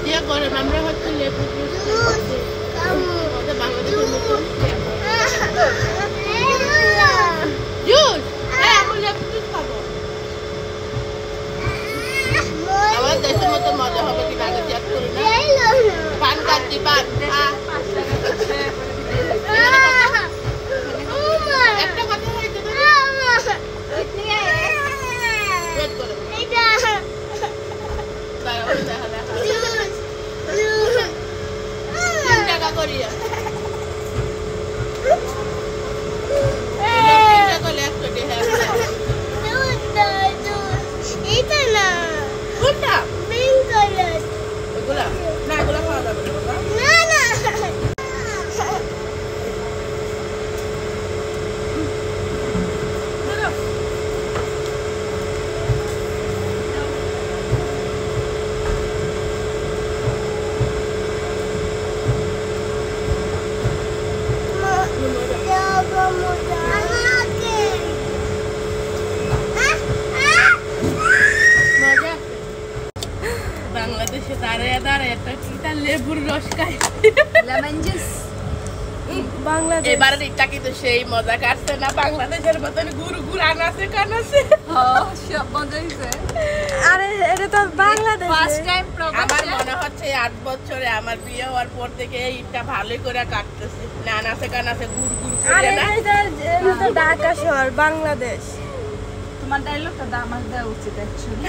ইয়ে করে আমরা হচ্ছে লেবু জুস বাংলাদেশের মতো জুস এখন লেবু জুস খাবো আমার দেশের মতো মজা হবে কিনা আগে চেক করি না পান কাটছি পান একটা কথা হয়েছে টাকা করিয়া বাংলাদেশে দাঁড়িয়ে দাঁড়িয়ে একটা কিটা লেবুর রস খাই লেমন জুস বাংলাদেশ এবারে ইচ্ছা কিন্তু সেই মজা কাটছে না বাংলাদেশের মতন গুড় গুড় আনাছে কানাছে সব মজা হইছে আরে এটা তো বাংলাদেশ ফার্স্ট টাইম আমার মনে হচ্ছে 8 বছরে আমার বিয়ে হওয়ার পর থেকে এইটা ভালোই করে কাটতেছে না আনাছে কানাছে গুড় গুড় করে না আরে এটা তো ঢাকা শহর বাংলাদেশ তোমার ডায়লগটা দামাস দেওয়া উচিত অ্যাকচুয়ালি